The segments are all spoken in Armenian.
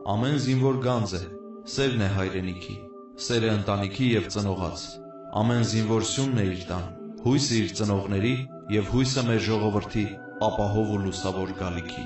ամեն զինվոր գանձ է, սերն է հայրենիքի, սերը ընտանիքի և ծնողաց, ամեն զինվոր սյունն է իր տան, հույսը իր ծնողների և հույսը մեր ժողովրդի ապահով ու լուսավոր գալիքի։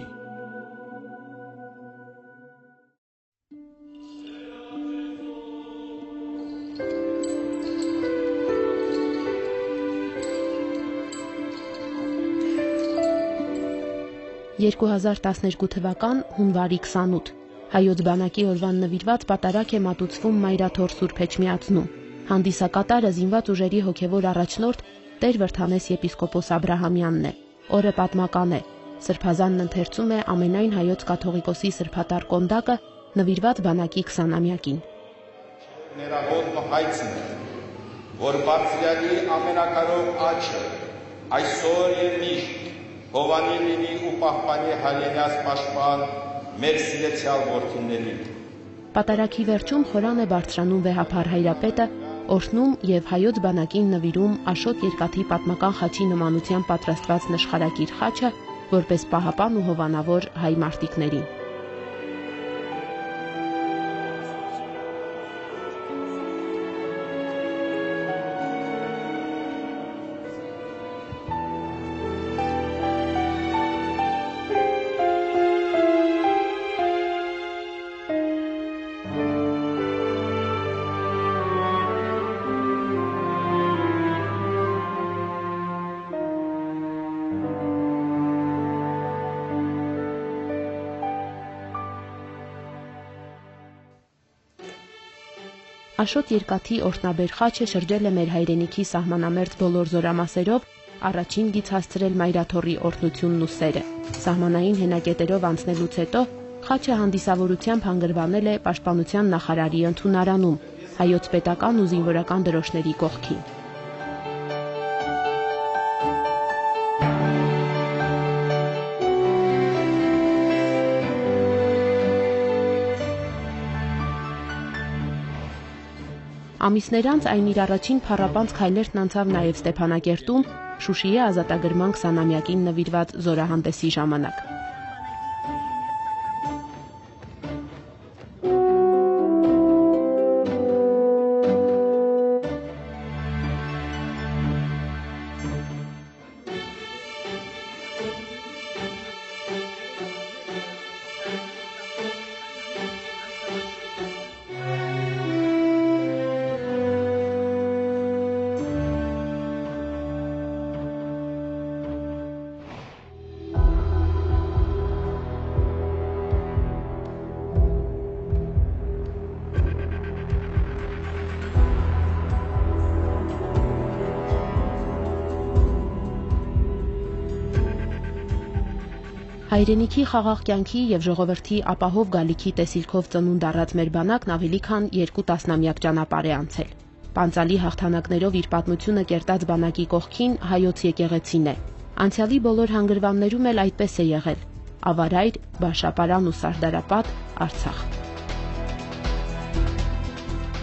թվական հունվարի 28 Հայոց բանակի օրվան նվիրված պատարագ է մատուցվում Մայրաթոր Սուրբ Էջմիածնում։ Հանդիսակատարը զինված ուժերի հոգևոր առաջնորդ Տեր Վրդանես եպիսկոպոս Աբրահամյանն է։ Օրը պատմական է։ Սրբազանն ընթերցում է ամենայն հայոց կաթողիկոսի սրբատար կոնդակը նվիրված բանակի 20-ամյակին։ Ներողոտ հայցն է, որ բարձրյալի ամենակարող աչքը այսօր եւ միշտ Հովանի լինի ու պահպանի հայրենաց պաշտպան մեր սիրեցյալ որդիներին։ Պատարագի վերջում խորան է բարձրանում վեհափառ հայրապետը, օրհնում եւ հայոց բանակին նվիրում Աշոտ Երկաթի պատմական խաչի նմանությամբ պատրաստված նշխարակիր խաչը, որպես պահապան ու հովանավոր հայ մարտիկներին։ Աշոտ Երկաթի օրհնաբեր խաչը շրջել է մեր հայրենիքի սահմանամերձ բոլոր զորամասերով, առաջին գիծ հասցրել Մայրաթորի օրհնությունն ու սերը։ Սահմանային հենակետերով անցնելուց հետո խաչը հանդիսավորությամբ հանգրվանել է Պաշտպանության նախարարի ընդունարանում, հայոց պետական ու զինվորական դրոշների կողքին։ Ամիսներ անց այն իր առաջին փառապանծ քայլերն անցավ նաև Ստեփանակերտում, Շուշիի ազատագրման 20-ամյակին նվիրված զորահանդեսի ժամանակ։ Հայրենիքի խաղաղ կյանքի եւ ժողովրդի ապահով գալիքի տեսիլքով ծնունդ առած մեր բանակն ավելի քան 2 տասնամյակ ճանապարհ է անցել։ Պանծալի հաղթանակներով իր պատմությունը կերտած բանակի կողքին հայոց եկեղեցին է։ Անցյալի բոլոր հանգրվաններում էլ այդպես է եղել։ Ավարայր, Բաշապարան ու Սարդարապատ, Արցախ։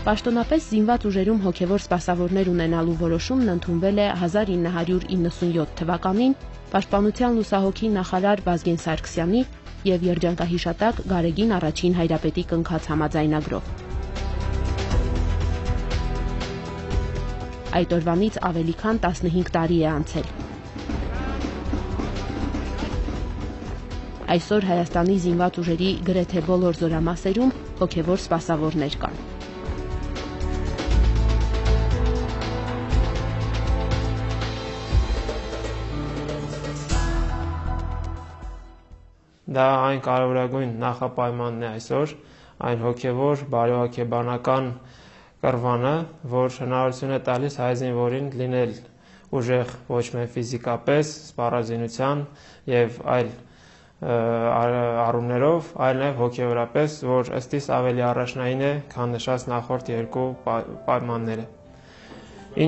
Պաշտոնապես զինված ուժերում հոգևոր սպասավորներ ունենալու որոշումն ընդունվել է 1997 թվականին Պաշտպանության լուսահոգի նախարար Վազգեն Սարգսյանի և երջանկահիշատակ Գարեգին առաջին հայրապետի կնքած համաձայնագրով։ Այդ օրվանից ավելի քան 15 տարի է անցել։ Այսօր Հայաստանի զինված ուժերի գրեթե բոլոր զորամասերում հոգևոր սպասավորներ կան։ Դա այն կարևորագույն նախապայմանն է այսօր, այն հոգևոր, բարոյաքեբանական կռվանը, որ հնարավորություն է տալիս հայ զինվորին լինել ուժեղ ոչ միայն ֆիզիկապես, սպառազինության եւ այլ առումներով, այլ նաեւ հոգեորապես, որ ըստիս ավելի առաջնային է, քան նշած նախորդ երկու պայմանները։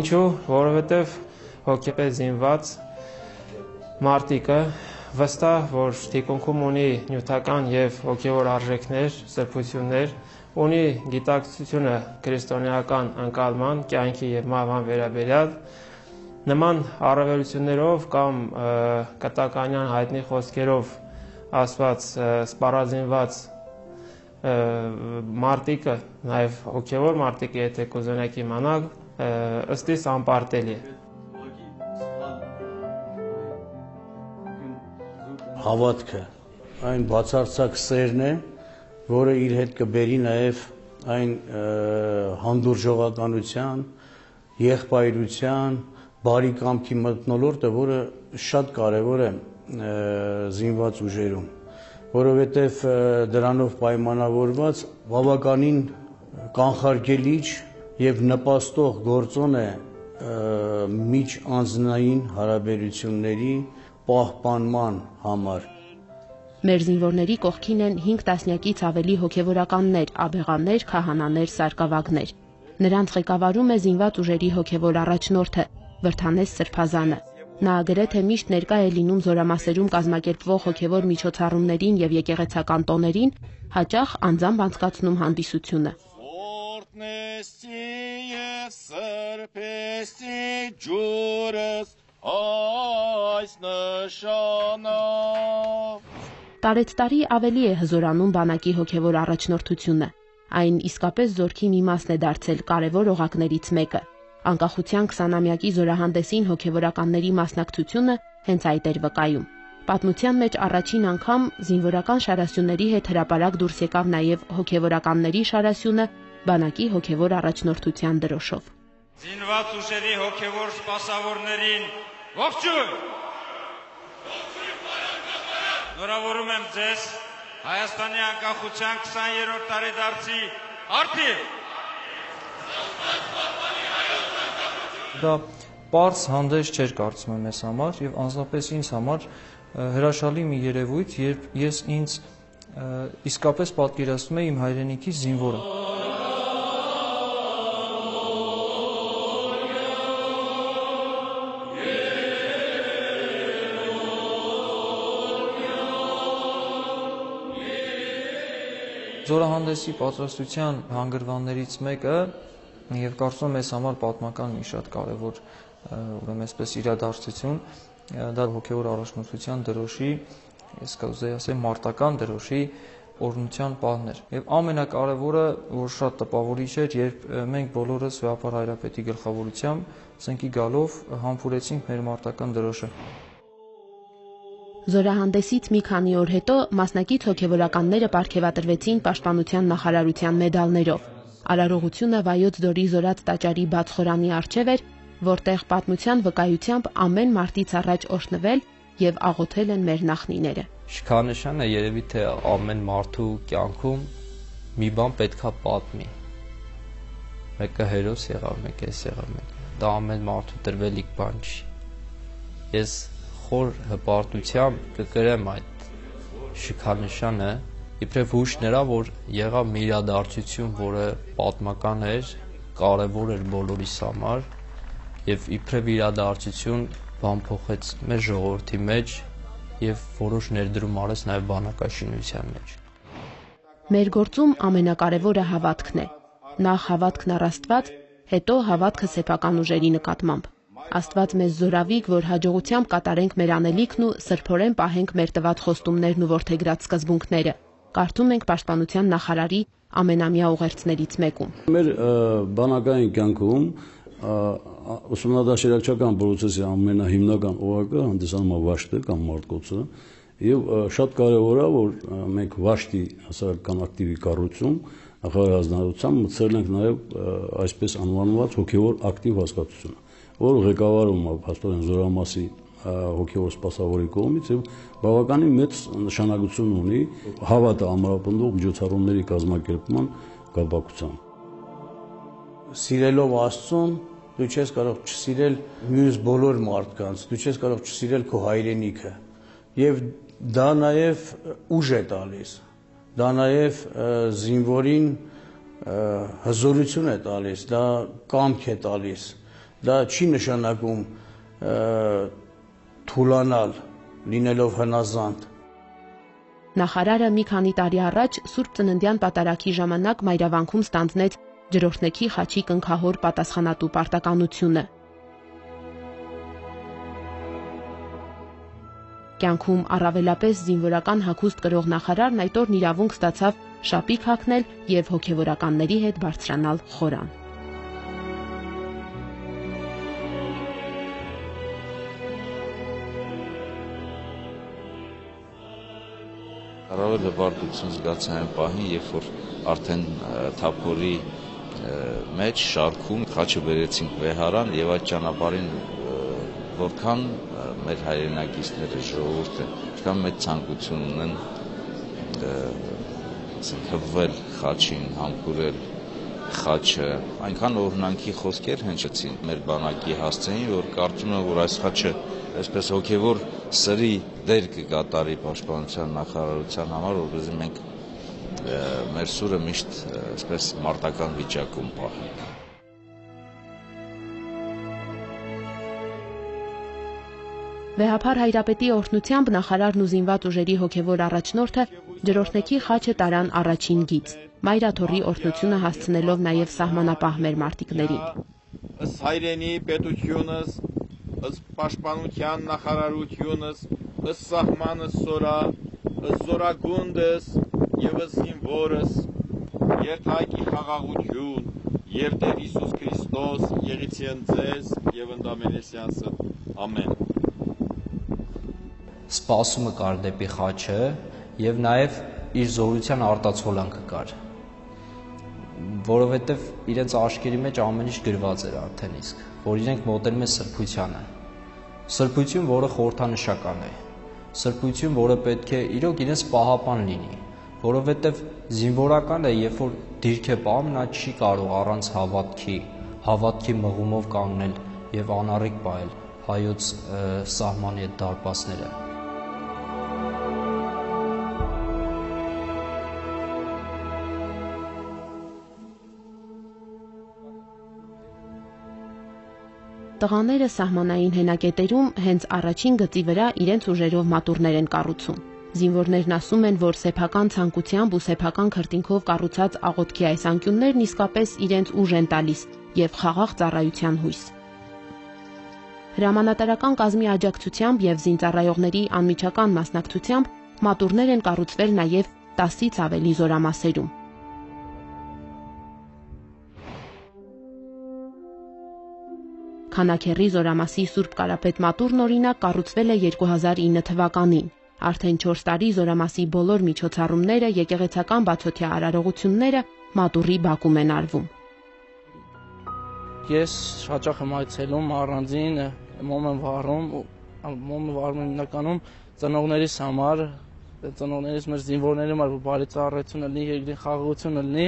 Ինչու՞, որովհետեւ հոգեպես զինված մարտիկը վստահ, որ թիկունքում ունի նյութական եւ հոգեվոր արժեքներ, սրբություններ, ունի գիտակցությունը քրիստոնեական ընկալման, կյանքի եւ մահվան վերաբերյալ, նման առավելություններով կամ կտականյան հայտնի խոսքերով ասված սպառազինված մարտիկը, նաև հոգևոր մարտիկը, եթե կուզենաք իմանալ, ըստիս անպարտելի է։ Հավատքը, այն բացարձակ սերն է, որը իր հետ կբերի նաև այն հանդուրժողականության, եղբայրության, բարի կամքի մթնոլորտը, որը շատ կարևոր է զինված ուժերում, որովհետև դրանով պայմանավորված բավականին կանխարգելիչ և նպաստող գործոն է միջանձնային հարաբերությունների պահպանման համար։ Մեր զինվորների կողքին են 5 տասնյակից ավելի հոգևորականներ, աբեղաններ, քահանաներ, սարկավագներ։ Նրանց ղեկավարում է զինված ուժերի հոգևոր առաջնորդը Վրդանես Սրբազանը։ Նա գրեթե միշտ ներկա է լինում զորամասերում կազմակերպվող հոգևոր միջոցառումներին եւ եկեղեցական տոներին, հաճախ անձամբ անցկացնում հանդիսությունը։ Տարեցտարի ավելի է հզորանում բանակի հոգևոր առաջնորդությունը։ Այն իսկապես զորքի մի մասն է դարձել կարևոր օղակներից մեկը։ Անկախության 20-ամյակի զորահանդեսին հոգևորականների մասնակցությունը հենց այդ էր վկայում։ Պատմության մեջ առաջին անգամ զինվորական շարասյունների հետ հրապարակ դուրս եկավ նաև հոգևորականների շարասյունը բանակի հոգևոր առաջնորդության դրոշով։ Զինված ուժերի հոգևոր սպասավորներին ողջույն։ Նորավորում եմ ձեզ Հայաստանի անկախության 20-րդ տարեդարձի արդիվ։ Դա պարզ հանդես չէր կարծում եմ ես համար եւ անձնապես ինձ համար հրաշալի մի երևույթ, երբ ես ինձ իսկապես պատկերացնում եմ իմ հայրենիքի զինվորը։ Զորահանդեսի պատրաստության հանգրվաններից մեկը եւ կարծում եմ ես համար պատմական մի շատ կարեւոր ուրեմն այսպես իրադարձություն դա հոգեոր առաջնորդության դրոշի, ես կուզեի ասեմ մարտական դրոշի օրհնության պահն էր։ Եվ ամենակարևորը, որ շատ տպավորիչ էր, երբ մենք բոլորս Վեհապար Հայրապետի գլխավորությամբ ծնկի գալով համբուրեցինք մեր մարտական դրոշը։ Զորահանդեսից մի քանի օր հետո մասնակից հոգևորականները պարգևատրվեցին Պաշտպանության նախարարության մեդալներով։ Արարողությունը Վայոց ձորի Զորաց տաճարի բաց խորանի առջև էր, որտեղ պատմության վկայությամբ ամեն մարտից առաջ օրհնվել եւ աղոթել են մեր նախնիները։ Շքանշանը երևի թե ամեն մարդու կյանքում մի բան պետքա պատմի։ Մեկը հերոս եղավ, մեկը էս եղավ, դա ամեն մարդու տրվելիք բան չի։ Ես խոր հպարտությամբ կգրեմ այդ շքանշանը իբրև հույս նրա, որ եղավ մի իրադարձություն, որը պատմական էր, կարևոր էր բոլորիս համար եւ իբրև իրադարձություն բան փոխեց մեր ժողովրդի մեջ եւ որոշ ներդրում արեց նաեւ բանակաշինության մեջ։ Մեր գործում ամենակարևորը հավատքն է։ Նախ հավատքն առ Աստված, հետո հավատքը սեփական ուժերի նկատմամբ։ Աստված մեզ զորավիք, որ հաջողությամբ կատարենք մեր անելիքն ու սրբորեն պահենք մեր տված խոստումներն ու որդեգրած սկզբունքները։ Կարդում ենք Պաշտպանության նախարարի ամենամյա ուղերձներից մեկում։ Մեր բանակային կյանքում ուսումնադաշերակցական պրոցեսի ամենահիմնական օղակը հանդիսանում է վաշտը կամ մարտկոցը եւ շատ կարեւոր է, որ մենք վաշտի հասարակական ակտիվի կառուցում նախարարի հանձնարարությամբ մտցրել ենք նաեւ այսպես անվանված հոգեվոր ակտիվ հասկացությունը, որը ղեկավարում է հաստատեն զորամասի հոգեվոր սպասավորի կողմից եւ բավականին մեծ նշանակություն ունի հավատը ամրապնդող միջոցառումների կազմակերպման կապակցությամբ։ Սիրելով Աստծուն, դու չես կարող չսիրել մյուս բոլոր մարդկանց, դու չես կարող չսիրել քո հայրենիքը եւ դա նաեւ ուժ է տալիս, դա նաեւ զինվորին հզորություն է տալիս, դա կամք է տալիս, դա չի նշանակում թուլանալ, լինելով հնազանդ։ Նախարարը մի քանի տարի առաջ Սուրբ Ծննդյան պատարագի ժամանակ մայրավանքում ստանձնեց Ջրօրհնեքի խաչի կնքահոր պատասխանատու պարտականությունը։ Կյանքում առավելապես զինվորական հագուստ կրող նախարարն այդ օրն իրավունք ստացավ շապիկ հագնել եւ հոգեվորականների հետ բարձրանալ խորան։ Առավել հպարտություն զգացա այն պահին, երբ որ արդեն թափորի մեջ շարքում խաչը բերեցինք Վեհարան եւ այդ ճանապարհին որքան մեր հայրենակիցները ժողովուրդը որքան մեծ ցանկություն ունեն հպվել խաչին, համբուրել խաչը, այնքան օրհնանքի խոսքեր հնչեցին մեր բանակի հասցեին, որ կարծում եմ, որ այս խաչը այսպես հոգևոր սրի դեր կկատարի պաշտպանության նախարարության համար, որպեսզի մենք մեր սուրը միշտ այսպես մարտական վիճակում պահենք։ Վեհափար Հայրապետի օրհնությամբ նախարարն ու զինված ուժերի հոգևոր առաջնորդը ջրօրհնեքի խաչը տարան առաջին գիծ, Մայրաթոռի օրհնությունը հասցնելով նաև սահմանապահ մեր մարտիկներին։ Ըստ հայրենի պետությունս, ըստ պաշտպանության նախարարությունս, ըստ սահմանս սորա, ըստ զորագունդս եւ ըստ զինվորս, երթայքի խաղաղություն եւ Տեր Հիսուս Քրիստոս եղեցին ձեզ եւ ընդամենեսյանսը։ Ամեն։ Սպասումը կար դեպի խաչը եւ նաեւ իր զորության արտացոլանքը կար, որովհետեւ իրենց աշկերի մեջ ամեն ինչ գրված էր արդեն իսկ, որ իրենք մոտենում են սրբությանը։ Սրբություն, որը խորհրդանշական է, սրբություն, որը պետք է իրոք իրենց պահապան լինի, որովհետեւ զինվորականը, երբ որ դիրք է պահում, նա չի կարող առանց հավատքի մղումով կանգնել եւ անառիկ պահել հայոց սահմանի այդ դարպասները։ Տղաները սահմանային հենակետերում հենց առաջին գծի վրա իրենց ուժերով մատուռներ են կառուցում։ Զինվորներն ասում են, որ սեփական ցանկությամբ ու սեփական քրտինքով կառուցած աղոթքի այս անկյուններն իսկապես իրենց ուժ են տալիս եւ խաղաղ ծառայության հույս։ Հրամանատարական կազմի աջակցությամբ եւ զինծառայողների անմիջական մասնակցությամբ մատուռներ են կառուցվել նաեւ 10-ից ավելի զորամասերում։ Քանաքեռի զորամասի Սուրբ Կարապետ մատուռն օրինակ կառուցվել է 2009 թվականին։ Արդեն 4 տարի զորամասի բոլոր միջոցառումները, եկեղեցական բացօթյա արարողությունները մատուռի բակում են արվում։ Ես հաճախ եմ այցելում առանձին մոմ եմ վառում հիմնականում ծնողներիս համար, ծնողներիս մեր զինվորների համար, որ բարի ծառայություն լինի, երկրի խաղաղություն լինի։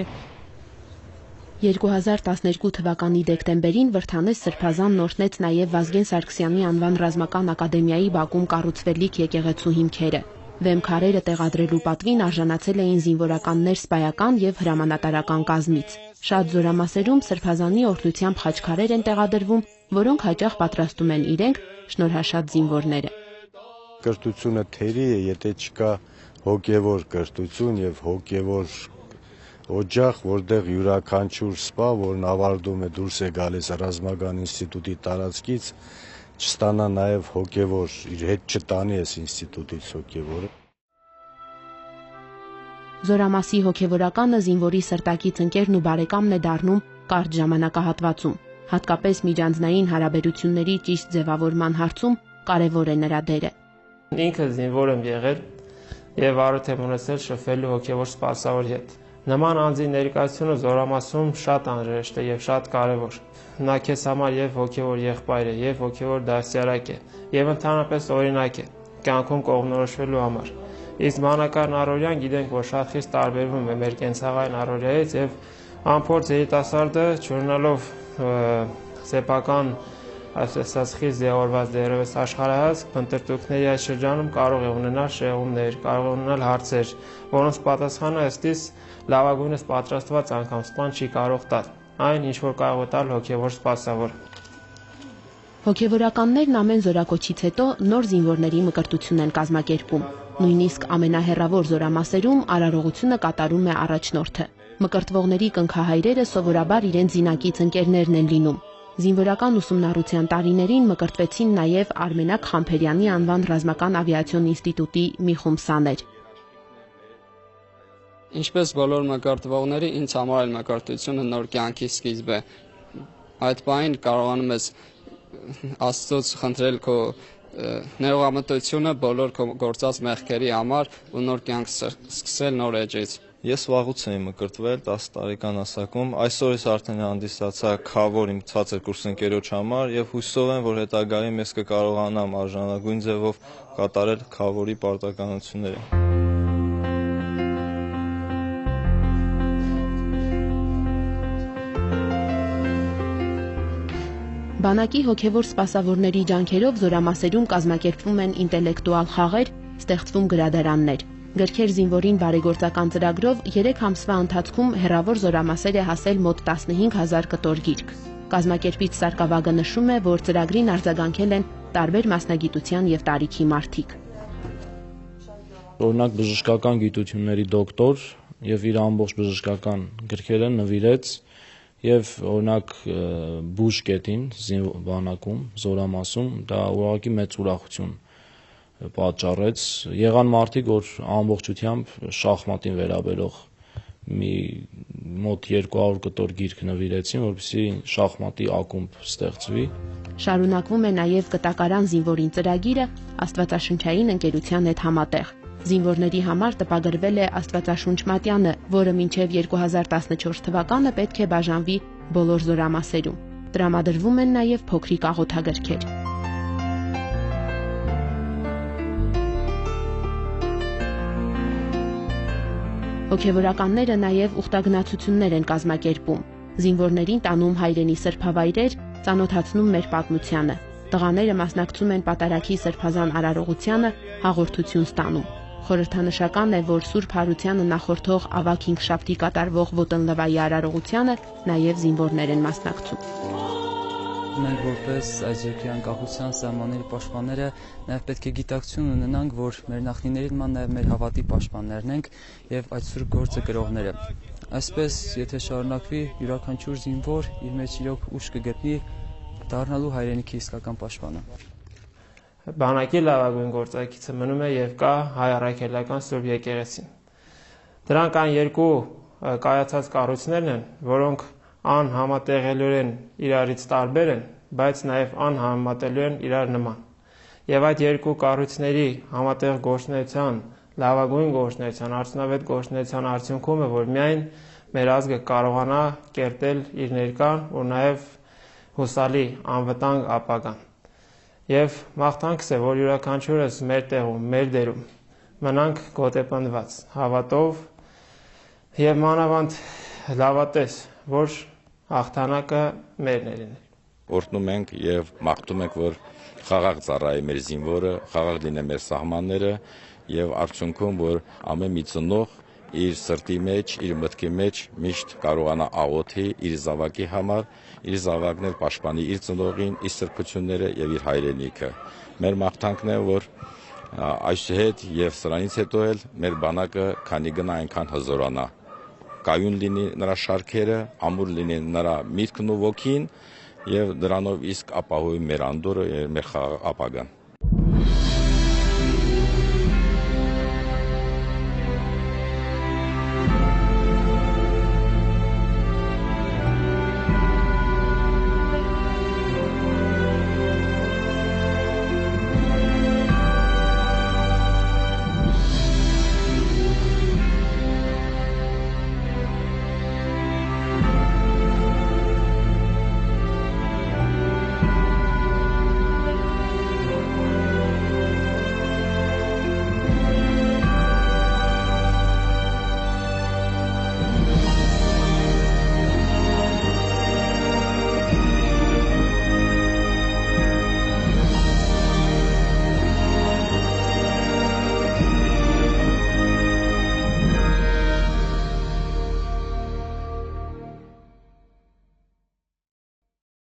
2012 թվականի դեկտեմբերին Վրթանես Սրբազանն օրհնեց նաև Վազգեն Սարգսյանի անվան ռազմական ակադեմիայի բակում կառուցվելիք եկեղեցու հիմքերը։ Վեմ քարերը տեղադրելու պատվին արժանացել էին զինվորականներ սպայական եւ հրամանատարական կազմից։ Շատ զորամասերում Սրբազանի օրհնությամբ խաչքարեր են տեղադրվում, որոնք հաճախ պատրաստում են իրենք շնորհաշատ զինվորները։ Կրթությունը թերի է, եթե չկա հոգևոր կրթություն եւ հոգևոր օջախ, որտեղ յուրաքանչյուր սպա, որն ավարտում է դուրս է գալիս ռազմական ինստիտուտի տարածքից, չստանա նաև հոգևոր, իր հետ չտանի այս ինստիտուտից հոգևորը։ Զորամասի հոգևորականը զինվորի սրտակից ընկերն ու բարեկամն է դառնում կարճ ժամանակահատվածում։ Հատկապես միջանձնային հարաբերությունների ճիշտ ձևավորման հարցում կարևոր է նրա դերը։ Ինքը զինվոր եմ եղել եւ առիթ եմ ունեցել շփվելու հոգևոր սպասավորի հետ։ Նման անձի ներկայությունը զորամասում շատ անհրաժեշտ է եւ շատ կարեւոր։ Նա քեզ համար եւ հոգևոր եղբայր է, եւ հոգևոր դասյարակ է, եւ ընդհանրապես օրինակ է կյանքում կողմնորոշվելու համար։ Իսկ մանական առօրյան գիտենք, որ շատ խիստ տարբերվում է մեր կենցաղային առօրյայից եւ անփորձ երիտասարդը ճանաչելով սեփական այսպես խիստ ձևավորված դերևս աշխարհահասկ ընտրտուքների այս շրջանում կարող է ունենալ շեղումներ, կարող է ունենալ հարցեր, որոնց պատասխանը ըստիս լավագույնս պատրաստված անգամ սպան չի կարող տալ, այն ինչ որ կարող է տալ հոգևոր սպասավոր։ Հոգևորականներն ամեն զորակոչից հետո նոր զինվորների մկրտություն են կազմակերպում։ Նույնիսկ ամենահեռավոր զորամասերում արարողությունը կատարում է առաջնորդը։ Մկրտվողների կնքահայրերը սովորաբար իրենց զինակից ընկերներն են լինում։ Զինվորական ուսումնառության տարիներին մկրտվեցին նաև Արմենակ Խամփերյանի անվան ռազմական ավիացիոն ինստիտուտի մի խումբ սաներ։ Ինչպես բոլոր մկրտվողների, ինձ համար էլ մկրտությունը նոր կյանքի սկիզբ է։ Այդ պահին կարողանում ես Աստծուց խնդրել քո ներողամտությունը բոլոր քո գործած մեղքերի համար ու նոր կյանք սկսել նոր էջից։ Ես վաղուց էի մկրտվել 10 տարեկան հասակում, այսօր ես արդեն հանդիսացա քավոր իմ ցածր կուրսընկերոջ համար եւ հույսով եմ, որ հետագայում ես կկարողանամ արժանագույն ձևով կատարել քավորի պարտականությունները։ Բանակի հոգևոր սպասավորների ջանքերով Զորամասերում կազմակերպվում են ինտելեկտուալ խաղեր, ստեղծվում գրադարաններ։ Գրքեր զինվորին բարեգործական ծրագրով 3 ամսվա ընթացքում հեռավոր Զորամասեր է հասել մոտ 15,000 կտոր գիրք։ Կազմակերպիչ Սարգսակը նշում է, որ ծրագրին արձագանքել են տարբեր մասնագիտության եւ տարիքի մարդիկ։ Օրինակ բժշկական գիտությունների դոկտոր եւ իր ամբողջ բժշկական գրքերը նվիրեց եւ օրինակ բուժ կետին բանակում, Զորամասում դա ուղղակի մեծ ուրախություն պատճառեց։ Եղան մարդիկ, որ ամբողջությամբ շախմատին վերաբերող մի մոտ 200 կտոր գիրք նվիրեցին, որպեսզի շախմատի ակումբ ստեղծվի։ Շարունակվում է նաեւ կտակարան զինվորին ծրագիրը Աստվածաշնչային ընկերության հետ համատեղ։ Զինվորների համար տպագրվել է Աստվածաշունչ մատյանը, որը մինչև 2014 թվականը պետք է բաժանվի բոլոր Զորամասերում։ Տրամադրվում են նաև փոքրիկ աղոթագրքեր։ Հոգևորականները նաև ուխտագնացություններ են կազմակերպում։ Զինվորներին տանում հայրենի սրբավայրեր, ծանոթացնում մեր պատմությանը։ Տղաները մասնակցում են պատարագի սրբազան արարողությանը, հաղորդություն ստանում։ Խորհրդանշական է, որ Սուրբ Հարությանը նախորդող ավագ հինգշաբթի կատարվող ոտնլվայի արարողությանը նաև զինվորներ են մասնակցում։ Մենք որպես այս երկրի անկախության սահմանների պաշտպանները նաև պետք է գիտակցություն ունենանք, որ մեր նախնիների նման նաև մեր հավատի պաշտպաններն ենք եւ այդ սուրբ գործը կրողները։ Այսպես, եթե շարունակվի, յուրաքանչյուր զինվոր իր մեջ իրոք ուժ կգտնի դառնալու հայրենիքի իսկական պաշտպանը։ Բանակի լավագույն գործակիցը մնում է եւ կա հայ առաքելական Սուրբ եկեղեցին։ Դրանք այն երկու կայացած կառույցներն են, որոնք անհամատեղելիորեն իրարից տարբեր են, բայց նաեւ անհամատելու են իրար նման։ Եվ այդ երկու կառույցների համատեղ գործունեության, լավագույն գործունեության, արդյունավետ գործունեության արդյունքում է, որ միայն մեր ազգը կարողանա կերտել իր ներկան ու նաեւ հուսալի անվտանգ ապագան։ Եվ մաղթանքս է, որ յուրաքանչյուրս մեր տեղում, մեր դերում մնանք գոտեպնդված, հավատով եւ մանավանդ լավատես, որ հաղթանակը մերն է լինել։ Օրհնում ենք եւ մաղթում ենք, որ խաղաղ ծառայի մեր զինվորը, խաղաղ լինեն մեր սահմանները եւ արդյունքում, որ ամեն մի ծնող իր սրտի մեջ, իր մտքի մեջ միշտ կարողանա աղոթի իր զավակի համար, իր զավակն էլ պաշտպանի իր ծնողին, իր սրբությունները եւ իր հայրենիքը։ Մեր մաղթանքն է, որ այսուհետ եւ սրանից հետո էլ մեր բանակը քանի գնա այնքան հզորանա։ Կայուն լինի նրա շարքերը, ամուր լինի նրա միտքն ու ոգին եւ դրանով իսկ ապահովի մեր անդորը եւ մեր խաղաղ ապագան։